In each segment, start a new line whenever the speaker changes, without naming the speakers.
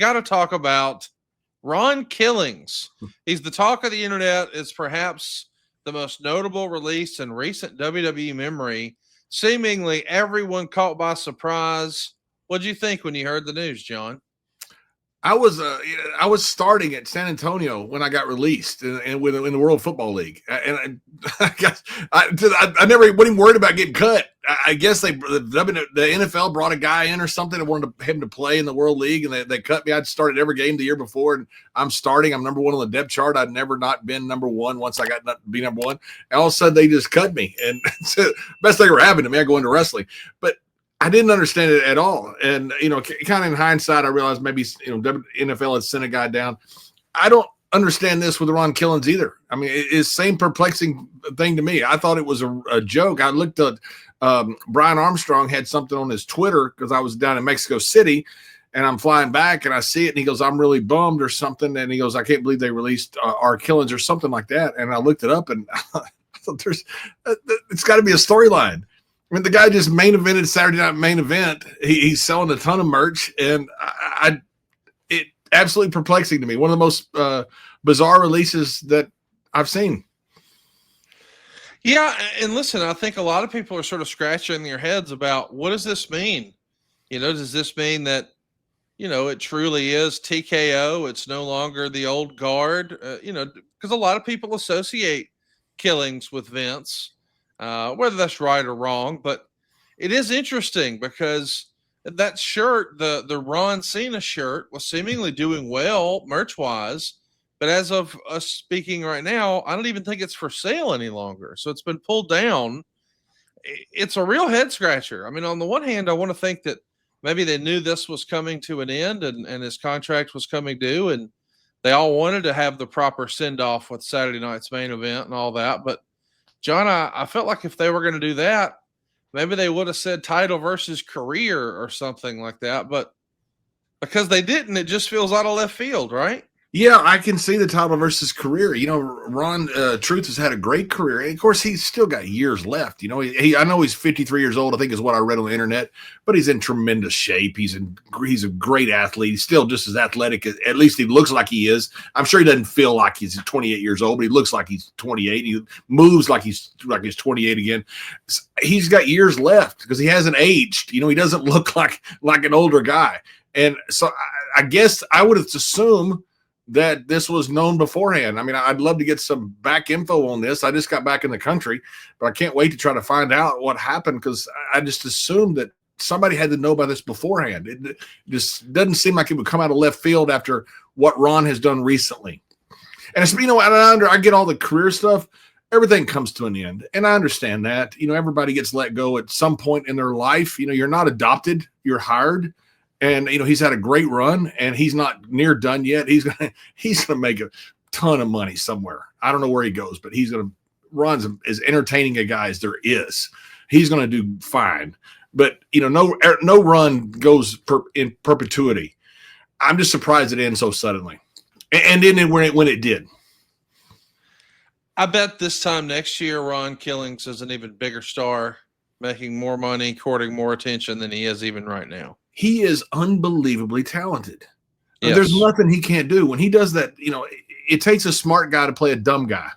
got to talk about Ron Killings. He's the talk of the internet. It's perhaps the most notable release in recent WWE memory. Seemingly everyone caught by surprise. What'd you think when you heard the news, John?
I was starting at San Antonio when I got released in the World Football League, and I never wasn't worried about getting cut. I guess the NFL brought a guy in or something and wanted him to play in the World League, and they cut me. I'd started every game the year before, and I'm starting. I'm number one on the depth chart. I'd never not been number one once I got to be number one. And all of a sudden, they just cut me, and it's the best thing ever happened to me. I go into wrestling, but I didn't understand it at all. And, kind of in hindsight, I realized maybe, NFL had sent a guy down. I don't understand this with Ron Killings either. I mean, it's the same perplexing thing to me. I thought it was a joke. I looked at Brian Armstrong had something on his Twitter because I was down in Mexico City and I'm flying back and I see it and he goes, I'm really bummed or something. And he goes, I can't believe they released our Killings or something like that. And I looked it up and I thought it's got to be a storyline. I mean, the guy just main evented Saturday Night Main Event. He's selling a ton of merch, and it absolutely perplexing to me. One of the most bizarre releases that I've seen.
Yeah, and listen, I think a lot of people are sort of scratching their heads about what does this mean? Does this mean that, it truly is TKO? It's no longer the old guard, because a lot of people associate Killings with Vince. Whether that's right or wrong, but it is interesting because that shirt, the Ron Cena shirt, was seemingly doing well merch-wise, but as of us speaking right now, I don't even think it's for sale any longer. So it's been pulled down. It's a real head-scratcher. I mean, on the one hand, I want to think that maybe they knew this was coming to an end and his contract was coming due, and they all wanted to have the proper send-off with Saturday night's Main Event and all that, but John, I felt like if they were going to do that, maybe they would have said title versus career or something like that. But because they didn't, it just feels out of left field, right?
Yeah, I can see the title versus career. Ron Truth has had a great career. And of course, he's still got years left. I know he's 53 years old, I think is what I read on the internet, but he's in tremendous shape. He's a great athlete. He's still just as athletic, at least he looks like he is. I'm sure he doesn't feel like he's 28 years old, but he looks like he's 28. He moves like he's 28 again. He's got years left because he hasn't aged. He doesn't look like an older guy. And so I guess I would assume that this was known beforehand. I mean, I'd love to get some back info on this. I just got back in the country, but I can't wait to try to find out what happened because I just assumed that somebody had to know about this beforehand. It just doesn't seem like it would come out of left field after what Ron has done recently. And it's, I get all the career stuff. Everything comes to an end, and I understand that. Everybody gets let go at some point in their life. You're not adopted, you're hired. And, he's had a great run and he's not near done yet. He's going to make a ton of money somewhere. I don't know where he goes, but Ron's as entertaining a guy as there is. He's going to do fine, but no run goes in perpetuity. I'm just surprised it ends so suddenly. And then when it did.
I bet this time next year, Ron Killings is an even bigger star, making more money, courting more attention than he is even right now.
He is unbelievably talented.
Yes.
There's nothing he can't do. When he does that, it takes a smart guy to play a dumb guy.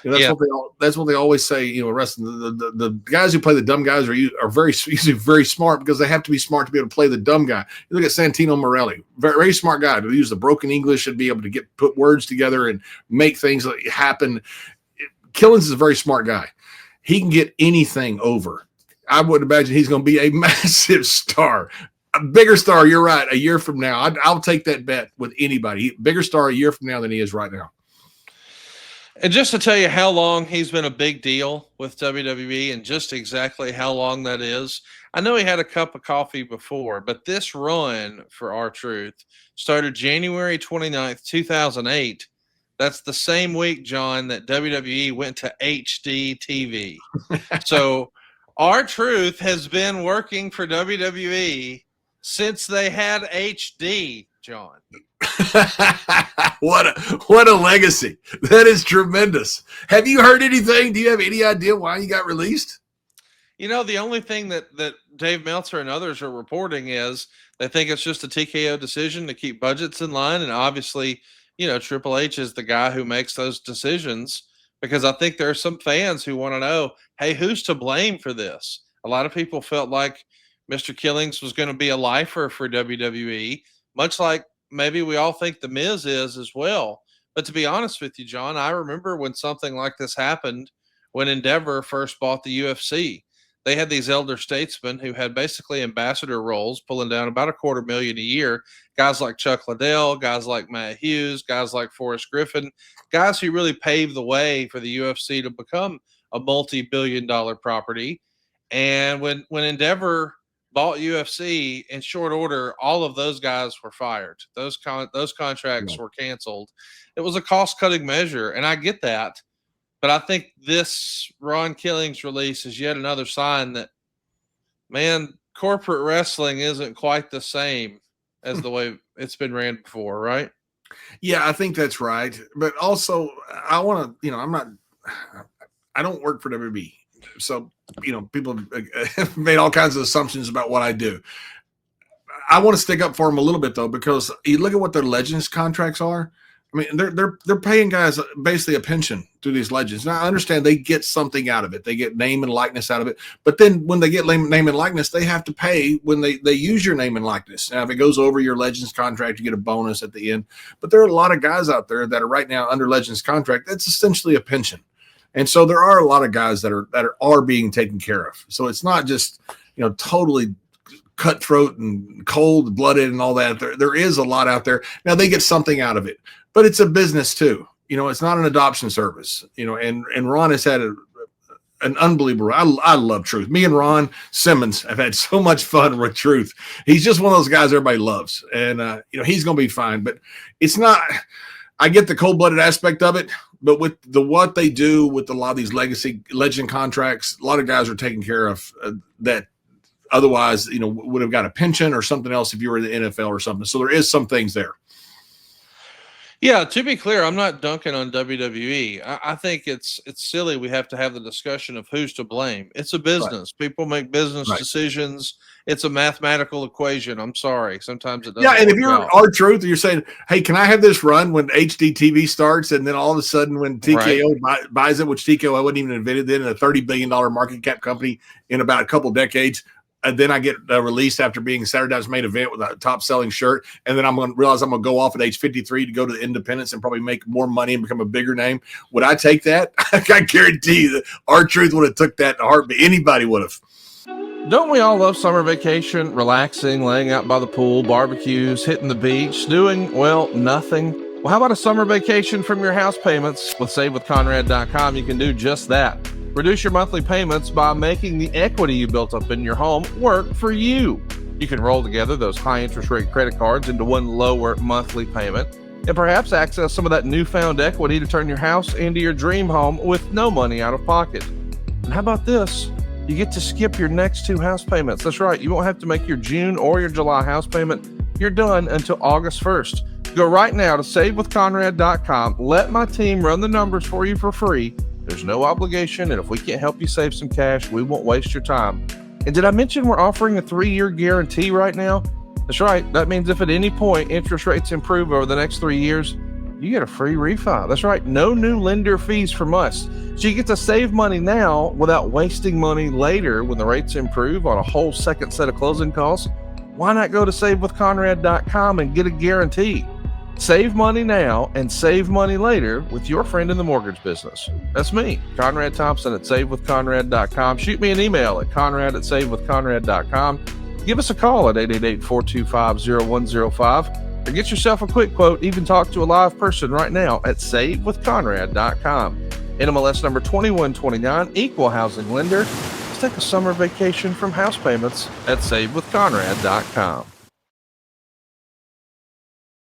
That's what they always say, wrestling. The guys who play the dumb guys are usually very smart because they have to be smart to be able to play the dumb guy. You look at Santino Morelli, very, very smart guy to use the broken English and be able to put words together and make things happen. Killings is a very smart guy. He can get anything over. I would imagine he's going to be a massive star. A bigger star, you're right, a year from now. I'll take that bet with anybody. Bigger star a year from now than he is right now.
And just to tell you how long he's been a big deal with WWE and just exactly how long that is, I know he had a cup of coffee before, but this run for R-Truth started January 29th, 2008. That's the same week, John, that WWE went to HD TV. So R-Truth has been working for WWE since they had HD, John.
What a legacy. That is tremendous. Have you heard anything? Do you have any idea why he got released?
The only thing that Dave Meltzer and others are reporting is they think it's just a TKO decision to keep budgets in line. And obviously, Triple H is the guy who makes those decisions, because I think there are some fans who want to know, hey, who's to blame for this? A lot of people felt like Mr. Killings was going to be a lifer for WWE, much like maybe we all think The Miz is as well. But to be honest with you, John, I remember when something like this happened when Endeavor first bought the UFC. They had these elder statesmen who had basically ambassador roles, pulling down about $250,000 a year. Guys like Chuck Liddell, guys like Matt Hughes, guys like Forrest Griffin, guys who really paved the way for the UFC to become a multi-billion-dollar property. And when Endeavor bought UFC, in short order, all of those guys were fired. Those contracts were canceled. It was a cost-cutting measure, and I get that. But I think this Ron Killings release is yet another sign that, man, corporate wrestling isn't quite the same as the way it's been ran before, right?
Yeah, I think that's right. But also, I want to, I don't work for WB. So, people have made all kinds of assumptions about what I do. I want to stick up for them a little bit, though, because you look at what their Legends contracts are. I mean, they're paying guys basically a pension through these Legends. Now, I understand they get something out of it. They get name and likeness out of it. But then when they get name and likeness, they have to pay when they use your name and likeness. Now, if it goes over your Legends contract, you get a bonus at the end. But there are a lot of guys out there that are right now under Legends contract. That's essentially a pension. And so there are a lot of guys that are being taken care of. So it's not just, totally cutthroat and cold-blooded and all that. There is a lot out there. Now, they get something out of it. But it's a business too. It's not an adoption service. And Ron has had an unbelievable. I love Truth. Me and Ron Simmons have had so much fun with Truth. He's just one of those guys everybody loves, and he's going to be fine. But it's not. I get the cold-blooded aspect of it, but with what they do with a lot of these legend contracts, a lot of guys are taken care of that otherwise, would have got a pension or something else if you were in the NFL or something. So there is some things there.
Yeah, to be clear, I'm not dunking on WWE. I think it's silly we have to have the discussion of who's to blame. It's a business. Right. People make business decisions. It's a mathematical equation. I'm sorry. Sometimes it doesn't. Yeah,
and if you're R-Truth, you're saying, hey, can I have this run when HDTV starts? And then all of a sudden when TKO buys it, which TKO I wasn't even invented then, a $30 billion market cap company in about a couple decades, and then I get released after being Saturday Night's Main Event with a top-selling shirt, and then I'm going to realize I'm going to go off at age 53 to go to the independents and probably make more money and become a bigger name. Would I take that? I guarantee you that R-Truth would have took that in a heartbeat. Anybody would have.
Don't we all love summer vacation, relaxing, laying out by the pool, barbecues, hitting the beach, doing, nothing? Well, how about a summer vacation from your house payments? With SaveWithConrad.com, you can do just that. Reduce your monthly payments by making the equity you built up in your home work for you. You can roll together those high interest rate credit cards into one lower monthly payment and perhaps access some of that newfound equity to turn your house into your dream home with no money out of pocket. And how about this? You get to skip your next 2 house payments. That's right. You won't have to make your June or your July house payment. You're done until August 1st. Go right now to SaveWithConrad.com. Let my team run the numbers for you for free. There's no obligation, and if we can't help you save some cash, we won't waste your time. And did I mention we're offering a 3-year guarantee right now? That's right. That means if at any point interest rates improve over the next 3 years, you get a free refi. That's right. No new lender fees from us. So you get to save money now without wasting money later when the rates improve on a whole second set of closing costs. Why not go to SaveWithConrad.com and get a guarantee? Save money now and save money later with your friend in the mortgage business. That's me, Conrad Thompson at SaveWithConrad.com. Shoot me an email at Conrad@SaveWithConrad.com. Give us a call at 888-425-0105 or get yourself a quick quote. Even talk to a live person right now at SaveWithConrad.com. NMLS number 2129, equal housing lender. Let's take a summer vacation from house payments at SaveWithConrad.com.